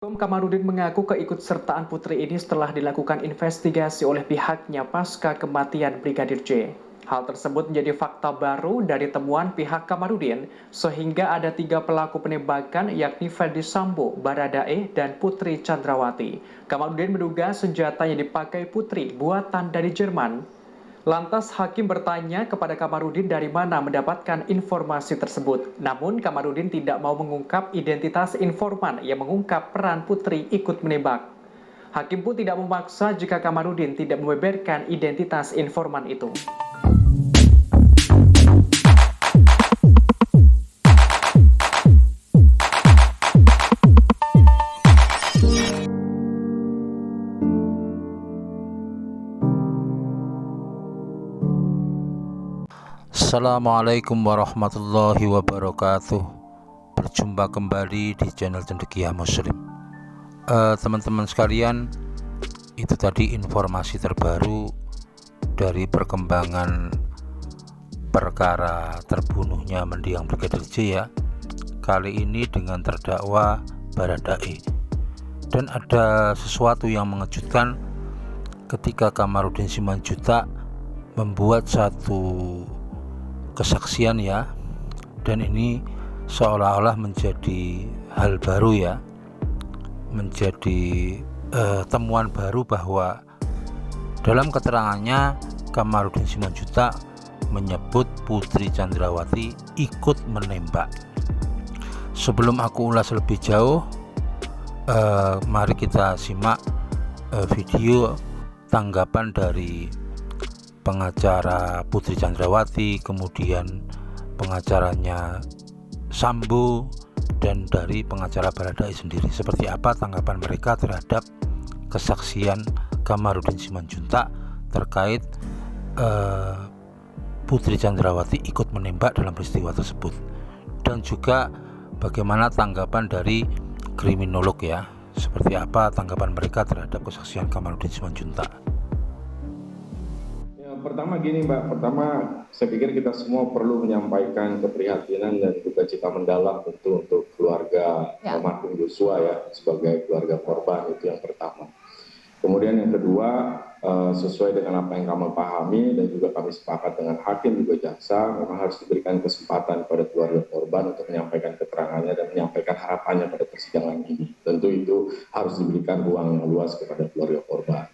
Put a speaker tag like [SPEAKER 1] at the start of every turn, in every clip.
[SPEAKER 1] Kamarudin mengaku keikutsertaan putri ini setelah dilakukan investigasi oleh pihaknya pasca kematian Brigadir J. Hal tersebut menjadi fakta baru dari temuan pihak Kamarudin, sehingga ada 3 pelaku penembakan yakni Ferdi Sambo, Baradae, dan Putri Chandrawati. Kamarudin menduga senjata yang dipakai Putri buatan dari Jerman. Lantas hakim bertanya kepada Kamarudin dari mana mendapatkan informasi tersebut. Namun Kamarudin tidak mau mengungkap identitas informan yang mengungkap peran Putri ikut menembak. Hakim pun tidak memaksa jika Kamarudin tidak membeberkan identitas informan itu.
[SPEAKER 2] Assalamualaikum warahmatullahi wabarakatuh. Berjumpa kembali di channel Cendekia Muslim. Teman-teman sekalian, itu tadi informasi terbaru dari perkembangan perkara terbunuhnya mendiang Brigadir J ya. Kali ini dengan terdakwa Baradae. Dan ada sesuatu yang mengejutkan ketika Kamarudin Simanjuntak membuat satu kesaksian ya, dan ini seolah-olah menjadi hal baru ya, menjadi temuan baru bahwa dalam keterangannya Kamarudin Simanjuntak menyebut Putri Chandrawati ikut menembak. Sebelum aku ulas lebih jauh, mari kita simak video tanggapan dari pengacara Putri Chandrawati, kemudian pengacaranya Sambo, dan dari pengacara Baradae sendiri. Seperti apa tanggapan mereka terhadap kesaksian Kamarudin Simanjuntak terkait Putri Chandrawati ikut menembak dalam peristiwa tersebut, dan juga bagaimana tanggapan dari kriminolog ya, seperti apa tanggapan mereka terhadap kesaksian Kamarudin Simanjuntak.
[SPEAKER 3] Pertama gini Mbak, saya pikir kita semua perlu menyampaikan keprihatinan dan duka cita mendalam tentu untuk keluarga almarhum Joshua ya, sebagai keluarga korban, itu yang pertama. Kemudian yang kedua, sesuai dengan apa yang kami pahami dan juga kami sepakat dengan hakim juga jaksa, memang harus diberikan kesempatan pada keluarga korban untuk menyampaikan keterangannya dan menyampaikan harapannya pada persidangan ini. Tentu itu harus diberikan ruang yang luas kepada keluarga korban.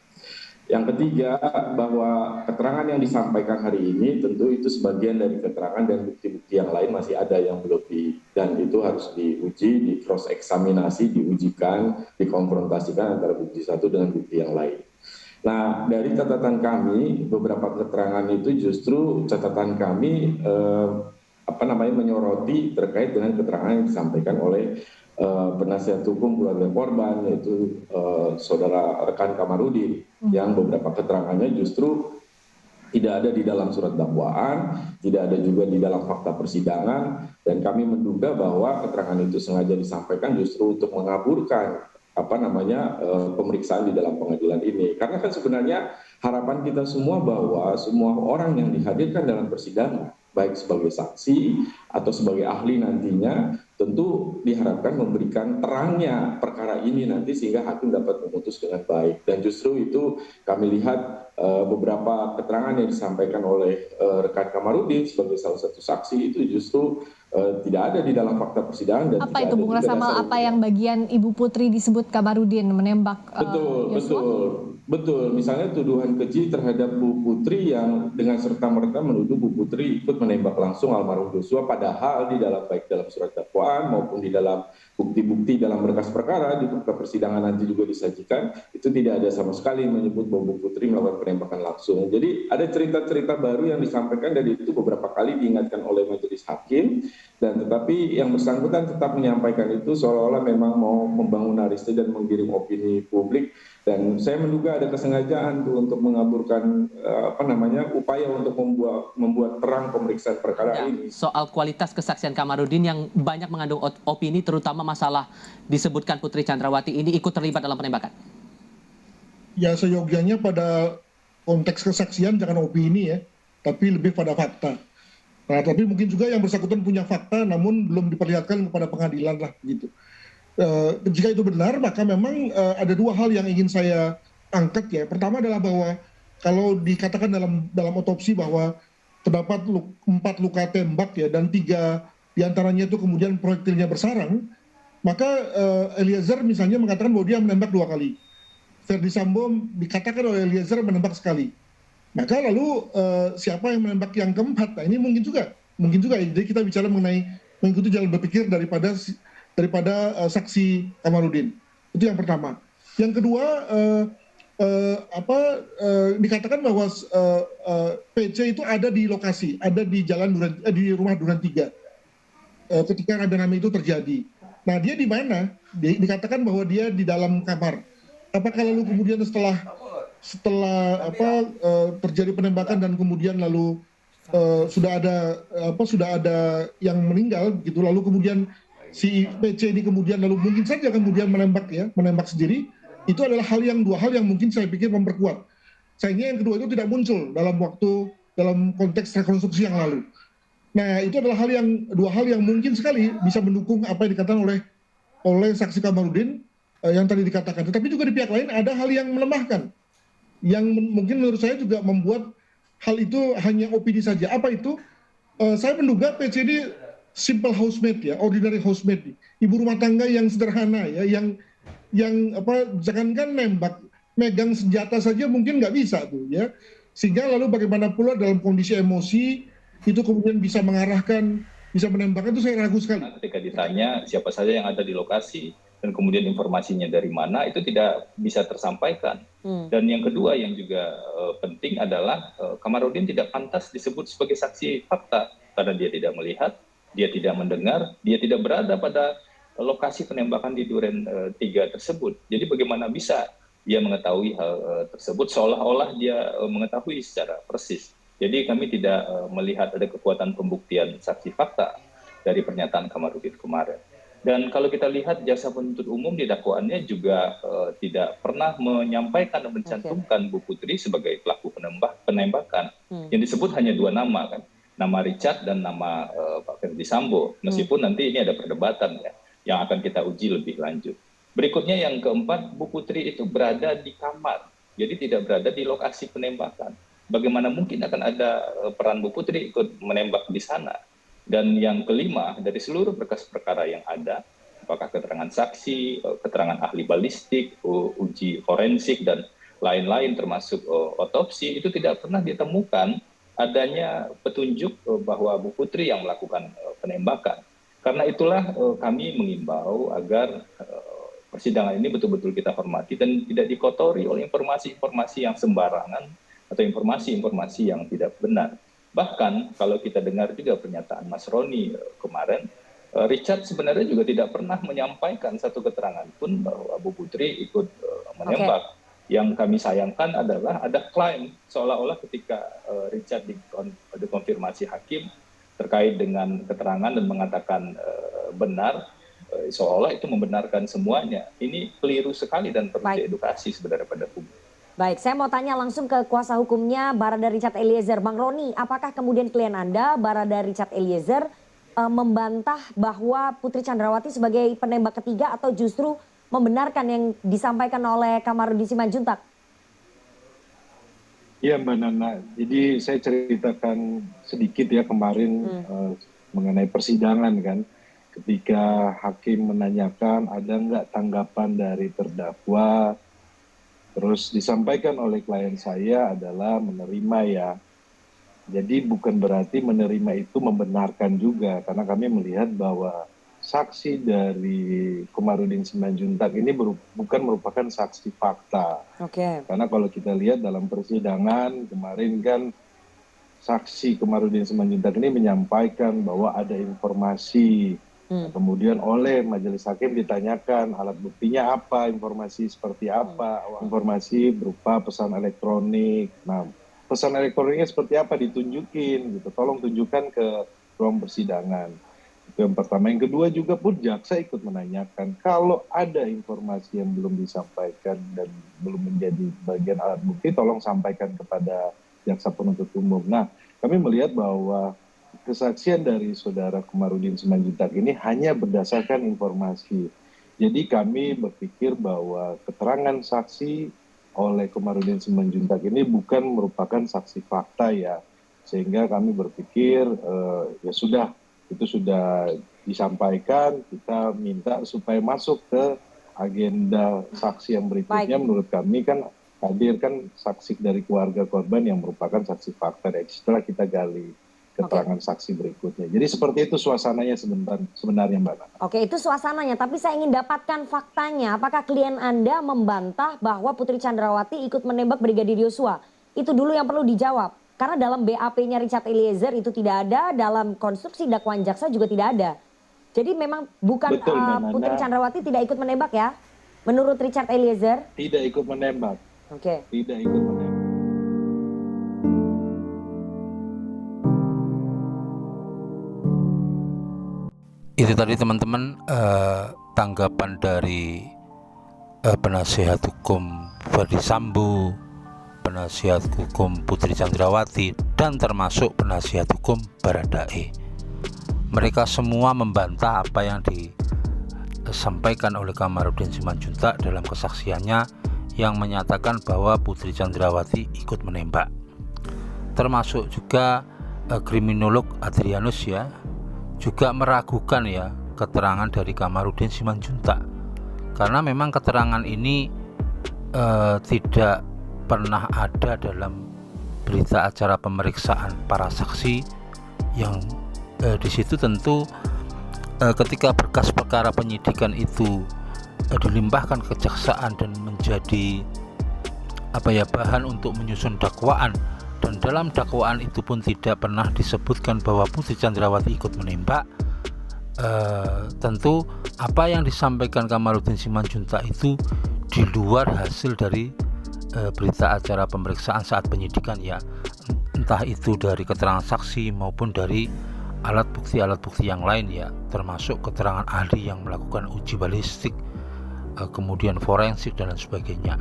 [SPEAKER 3] Yang ketiga, bahwa keterangan yang disampaikan hari ini tentu itu sebagian dari keterangan dan bukti-bukti yang lain masih ada yang belum dan itu harus diuji, di cross eksaminasi, diujikan, dikonfrontasikan antara bukti satu dengan bukti yang lain. Nah, dari catatan kami, beberapa keterangan itu justru catatan kami menyoroti terkait dengan keterangan yang disampaikan oleh penasihat hukum keluarga korban, yaitu saudara rekan Kamarudin, yang beberapa keterangannya justru tidak ada di dalam surat dakwaan, tidak ada juga di dalam fakta persidangan, dan kami menduga bahwa keterangan itu sengaja disampaikan justru untuk mengaburkan pemeriksaan di dalam pengadilan ini. Karena kan sebenarnya harapan kita semua bahwa semua orang yang dihadirkan dalam persidangan, baik sebagai saksi atau sebagai ahli nantinya, tentu diharapkan memberikan terangnya perkara ini nanti sehingga hakim dapat memutus dengan baik. Dan justru itu kami lihat beberapa keterangan yang disampaikan oleh rekan Kamarudin sebagai salah satu saksi itu justru tidak ada di dalam fakta persidangan. Dan
[SPEAKER 4] apa itu Bung Rasamal, apa yang bagian Ibu Putri disebut Kamarudin menembak
[SPEAKER 3] Betul. Misalnya tuduhan keji terhadap Bu Putri yang dengan serta-merta menuduh Bu Putri ikut menembak langsung almarhum Joshua, padahal di dalam baik dalam surat dakwaan maupun di dalam bukti-bukti dalam berkas perkara di fakta persidangan nanti juga disajikan, itu tidak ada sama sekali menyebut bahwa Bu Putri melakukan penembakan langsung. Jadi ada cerita-cerita baru yang disampaikan, dan itu beberapa kali diingatkan oleh majelis hakim, dan tetapi yang bersangkutan tetap menyampaikan itu seolah-olah memang mau membangun narasi dan menggiring opini publik. Dan saya menduga ada kesengajaan tuh untuk mengaburkan upaya untuk membuat terang pemeriksaan perkara ini.
[SPEAKER 5] Soal kualitas kesaksian Kamarudin yang banyak mengandung opini, terutama masalah disebutkan Putri Chandrawati ini ikut terlibat dalam penembakan.
[SPEAKER 6] Ya, seyogianya pada konteks kesaksian jangan opini ya, tapi lebih pada fakta. Nah, tapi mungkin juga yang bersangkutan punya fakta namun belum diperlihatkan kepada pengadilan lah gitu. Jika itu benar, maka memang ada dua hal yang ingin saya angkat ya. Pertama adalah bahwa kalau dikatakan dalam otopsi bahwa terdapat 4 luka tembak ya, dan 3 diantaranya itu kemudian proyektilnya bersarang, maka Eliezer misalnya mengatakan bahwa dia menembak 2 kali. Verdi Sambo dikatakan oleh Eliezer menembak sekali. Maka lalu siapa yang menembak yang keempat? Nah ini mungkin juga. Jadi kita bicara mengenai mengikuti jalan berpikir daripada saksi Kamarudin. Itu yang pertama. Yang kedua, dikatakan bahwa PC itu ada di lokasi, ada di di rumah Duren 3 ketika rame-rame itu terjadi. Nah dia di mana? Dikatakan bahwa dia di dalam kamar. Apakah lalu kemudian setelah terjadi penembakan dan kemudian lalu sudah ada yang meninggal gitu, lalu kemudian si PC ini kemudian lalu mungkin saja kemudian menembak sendiri, itu adalah dua hal yang mungkin saya pikir memperkuat. Sayangnya yang kedua itu tidak muncul dalam konteks rekonstruksi yang lalu. Nah itu adalah dua hal yang mungkin sekali bisa mendukung apa yang dikatakan oleh saksi Kamarudin yang tadi dikatakan. Tetapi juga di pihak lain ada hal yang melemahkan, yang mungkin menurut saya juga membuat hal itu hanya opini saja. Apa itu? Saya menduga PC ini simple housemaid ya, ordinary housemaid, ibu rumah tangga yang sederhana ya, yang jangankan nembak, megang senjata saja mungkin nggak bisa tuh ya. Sehingga lalu bagaimana pula dalam kondisi emosi itu kemudian bisa mengarahkan, bisa menembakkan, itu saya ragu sekali.
[SPEAKER 7] Ketika ditanya siapa saja yang ada di lokasi dan kemudian informasinya dari mana, itu tidak bisa tersampaikan. Dan yang kedua yang juga penting adalah Kamarudin tidak pantas disebut sebagai saksi fakta karena dia tidak melihat, dia tidak mendengar, dia tidak berada pada lokasi penembakan di Duren 3 tersebut. Jadi bagaimana bisa dia mengetahui hal tersebut seolah-olah dia mengetahui secara persis. Jadi kami tidak melihat ada kekuatan pembuktian saksi fakta dari pernyataan Kamarudin kemarin. Dan kalau kita lihat jaksa penuntut umum di dakwaannya juga tidak pernah menyampaikan dan mencantumkan Bu Putri sebagai pelaku penembakan. Yang disebut hanya 2 nama kan, nama Richard dan nama Pak Verdi Sambo. Meskipun nanti ini ada perdebatan ya, yang akan kita uji lebih lanjut. Berikutnya yang keempat, Bu Putri itu berada di kamar, jadi tidak berada di lokasi penembakan. Bagaimana mungkin akan ada peran Bu Putri ikut menembak di sana? Dan yang kelima, dari seluruh berkas perkara yang ada, apakah keterangan saksi, keterangan ahli balistik, uji forensik, dan lain-lain termasuk otopsi, itu tidak pernah ditemukan adanya petunjuk bahwa Bu Putri yang melakukan penembakan. Karena itulah kami mengimbau agar persidangan ini betul-betul kita hormati dan tidak dikotori oleh informasi-informasi yang sembarangan atau informasi-informasi yang tidak benar. Bahkan kalau kita dengar juga pernyataan Mas Roni kemarin, Richard sebenarnya juga tidak pernah menyampaikan satu keterangan pun bahwa Bu Putri ikut menembak. Yang kami sayangkan adalah ada klaim seolah-olah ketika Richard dikonfirmasi hakim terkait dengan keterangan dan mengatakan benar, seolah itu membenarkan semuanya. Ini keliru sekali dan perlu diedukasi sebenarnya pada publik.
[SPEAKER 8] Baik, saya mau tanya langsung ke kuasa hukumnya Barada Richard Eliezer. Bang Roni, apakah kemudian klien Anda, Barada Richard Eliezer, membantah bahwa Putri Chandrawati sebagai penembak ketiga atau justru membenarkan yang disampaikan oleh Kamarudin Simanjuntak?
[SPEAKER 9] Iya Mbak Nana, jadi saya ceritakan sedikit ya kemarin mengenai persidangan kan. Ketika hakim menanyakan ada nggak tanggapan dari terdakwa, terus disampaikan oleh klien saya adalah menerima ya. Jadi bukan berarti menerima itu membenarkan juga, karena kami melihat bahwa saksi dari Kamarudin Simanjuntak ini bukan merupakan saksi fakta. Karena kalau kita lihat dalam persidangan kemarin kan saksi Kamarudin Simanjuntak ini menyampaikan bahwa ada informasi. Kemudian oleh majelis hakim ditanyakan alat buktinya apa, informasi seperti apa, informasi berupa pesan elektronik. Nah, pesan elektroniknya seperti apa ditunjukin gitu, tolong tunjukkan ke ruang persidangan. Itu yang pertama. Yang kedua juga pun jaksa ikut menanyakan kalau ada informasi yang belum disampaikan dan belum menjadi bagian alat bukti, tolong sampaikan kepada jaksa penuntut umum. Nah, kami melihat bahwa kesaksian dari saudara Kamarudin Simanjuntak ini hanya berdasarkan informasi Jadi kami berpikir bahwa keterangan saksi oleh Komarudin Simanjuntak ini bukan merupakan saksi fakta ya, sehingga kami berpikir ya sudah, itu sudah disampaikan, kita minta supaya masuk ke agenda saksi yang berikutnya. Menurut kami kan hadirkan saksi dari keluarga korban yang merupakan saksi fakta, dan setelah kita gali keterangan saksi berikutnya. Jadi seperti itu suasananya sebenarnya Mbak Nana.
[SPEAKER 8] Oke, itu suasananya, tapi saya ingin dapatkan faktanya. Apakah klien Anda membantah bahwa Putri Chandrawati ikut menembak Brigadir Yosua? Itu dulu yang perlu dijawab. Karena dalam BAP-nya Richard Eliezer itu tidak ada, dalam konstruksi dakwaan jaksa juga tidak ada. Jadi memang bukan
[SPEAKER 9] Betul,
[SPEAKER 8] Putri Chandrawati tidak ikut menembak ya? Menurut Richard Eliezer?
[SPEAKER 9] Tidak ikut menembak.
[SPEAKER 8] Oke.
[SPEAKER 9] Tidak ikut menembak.
[SPEAKER 2] Itu tadi teman-teman tanggapan dari penasihat hukum Ferdy Sambo, penasihat hukum Putri Chandrawati, dan termasuk penasihat hukum Baradae. Mereka semua membantah apa yang disampaikan oleh Kamarudin Simanjuntak dalam kesaksiannya yang menyatakan bahwa Putri Chandrawati ikut menembak. Termasuk juga kriminolog Adrianus ya, juga meragukan ya keterangan dari Kamarudin Simanjuntak, karena memang keterangan ini tidak pernah ada dalam berita acara pemeriksaan para saksi yang di situ tentu ketika berkas perkara penyidikan itu dilimpahkan ke kejaksaan dan menjadi bahan untuk menyusun dakwaan, dan dalam dakwaan itu pun tidak pernah disebutkan bahwa Putri Chandrawati ikut menembak. Tentu apa yang disampaikan Kamarudin Simanjuntak itu di luar hasil dari berita acara pemeriksaan saat penyidikan ya, entah itu dari keterangan saksi maupun dari alat bukti yang lain ya, termasuk keterangan ahli yang melakukan uji balistik, kemudian forensik dan lain sebagainya.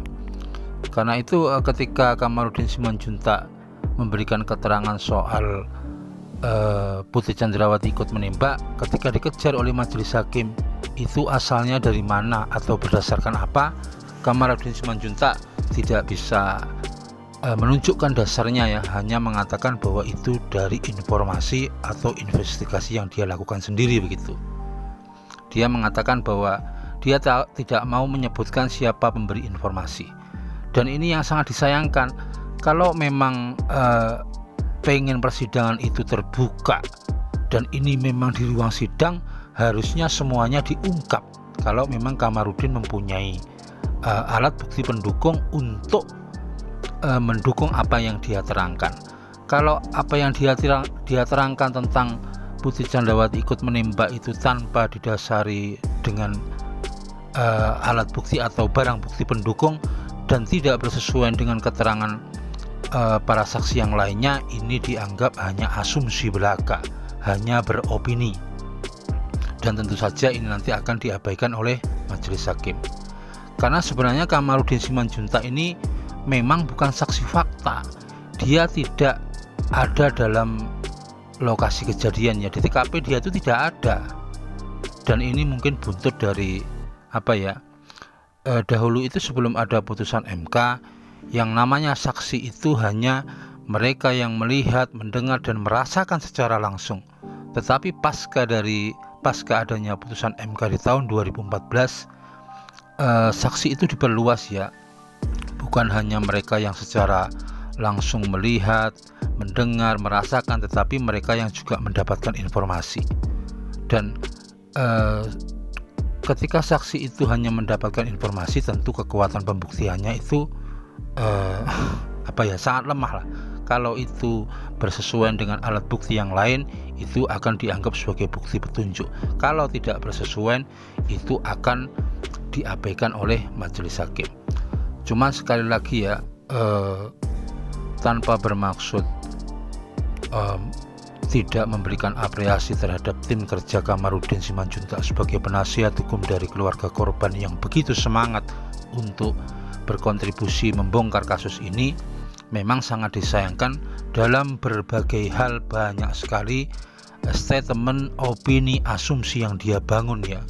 [SPEAKER 2] Karena itu ketika Kamarudin Simanjuntak memberikan keterangan soal Putri Chandrawati ikut menembak, ketika dikejar oleh majelis hakim itu asalnya dari mana atau berdasarkan apa, Kamarudin Simanjuntak tidak bisa menunjukkan dasarnya ya, hanya mengatakan bahwa itu dari informasi atau investigasi yang dia lakukan sendiri begitu. Dia mengatakan bahwa dia tidak mau menyebutkan siapa pemberi informasi, dan ini yang sangat disayangkan. Kalau memang pengen persidangan itu terbuka dan ini memang di ruang sidang, harusnya semuanya diungkap. Kalau memang Kamarudin mempunyai alat bukti pendukung untuk mendukung apa yang dia terangkan. Kalau apa yang dia terangkan tentang Putri Chandrawati ikut menembak itu tanpa didasari dengan alat bukti atau barang bukti pendukung dan tidak bersesuaian dengan keterangan para saksi yang lainnya, ini dianggap hanya asumsi belaka, hanya beropini, dan tentu saja ini nanti akan diabaikan oleh majelis hakim. Karena sebenarnya Kamarudin Simanjuntak ini memang bukan saksi fakta, dia tidak ada dalam lokasi kejadian ya, di TKP dia itu tidak ada, dan ini mungkin buntut dari dahulu itu sebelum ada putusan MK, yang namanya saksi itu hanya mereka yang melihat, mendengar dan merasakan secara langsung. Tetapi pasca adanya putusan MK di tahun 2014, saksi itu diperluas ya, bukan hanya mereka yang secara langsung melihat, mendengar, merasakan, tetapi mereka yang juga mendapatkan informasi. Dan ketika saksi itu hanya mendapatkan informasi, tentu kekuatan pembuktiannya itu sangat lemah lah. Kalau itu bersesuaian dengan alat bukti yang lain, itu akan dianggap sebagai bukti petunjuk. Kalau tidak bersesuaian, itu akan diabaikan oleh majelis hakim. Cuma sekali lagi ya, tanpa bermaksud tidak memberikan apresiasi terhadap tim kerja Kamarudin Simanjuntak sebagai penasihat hukum dari keluarga korban yang begitu semangat untuk berkontribusi membongkar kasus ini, memang sangat disayangkan dalam berbagai hal banyak sekali statement, opini, asumsi yang dia bangun ya.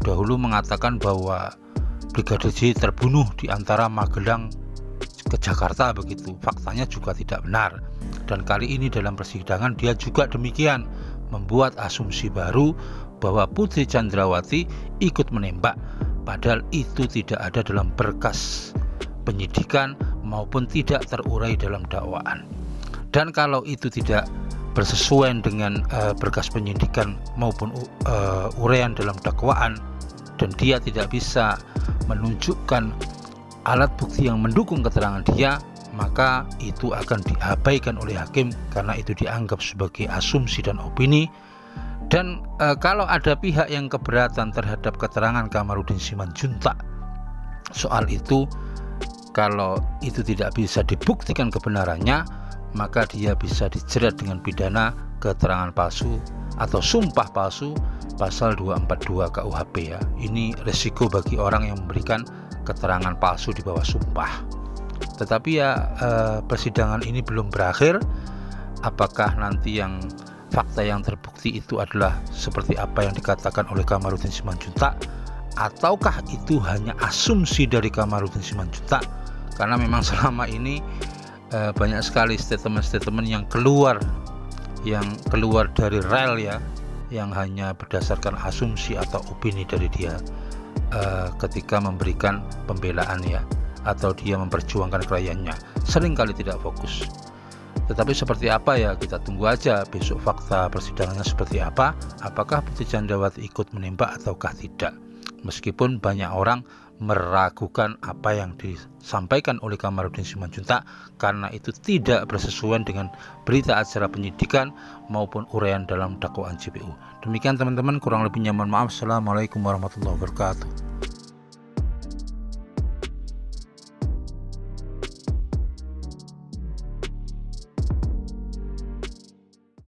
[SPEAKER 2] dahulu mengatakan bahwa Brigadir J terbunuh di antara Magelang ke Jakarta begitu. Faktanya juga tidak benar. Dan kali ini dalam persidangan dia juga demikian, membuat asumsi baru bahwa Putri Chandrawati ikut menembak, padahal itu tidak ada dalam berkas penyidikan maupun tidak terurai dalam dakwaan. Dan kalau itu tidak bersesuaian dengan berkas penyidikan maupun uraian dalam dakwaan, dan dia tidak bisa menunjukkan alat bukti yang mendukung keterangan dia, maka itu akan diabaikan oleh hakim karena itu dianggap sebagai asumsi dan opini. Dan kalau ada pihak yang keberatan terhadap keterangan Kamarudin Simanjuntak soal itu, kalau itu tidak bisa dibuktikan kebenarannya, maka dia bisa dijerat dengan pidana keterangan palsu atau sumpah palsu pasal 242 KUHP ya. Ini resiko bagi orang yang memberikan keterangan palsu di bawah sumpah. Tetapi ya persidangan ini belum berakhir. Apakah nanti yang fakta yang terbukti itu adalah seperti apa yang dikatakan oleh Kamarudin Simanjuntak, ataukah itu hanya asumsi dari Kamarudin Simanjuntak? Karena memang selama ini banyak sekali statement-statement yang keluar dari rel ya, yang hanya berdasarkan asumsi atau opini dari dia ketika memberikan pembelaan ya, atau dia memperjuangkan kliennya, seringkali tidak fokus. Tetapi seperti apa ya, kita tunggu aja besok fakta persidangannya seperti apa, apakah Putri Chandrawati ikut menembak ataukah tidak. Meskipun banyak orang meragukan apa yang disampaikan oleh Kamarudin Simanjuntak karena itu tidak bersesuaian dengan berita acara penyidikan maupun uraian dalam dakwaan JPU. Demikian teman-teman, kurang lebihnya mohon maaf. Assalamualaikum warahmatullahi wabarakatuh.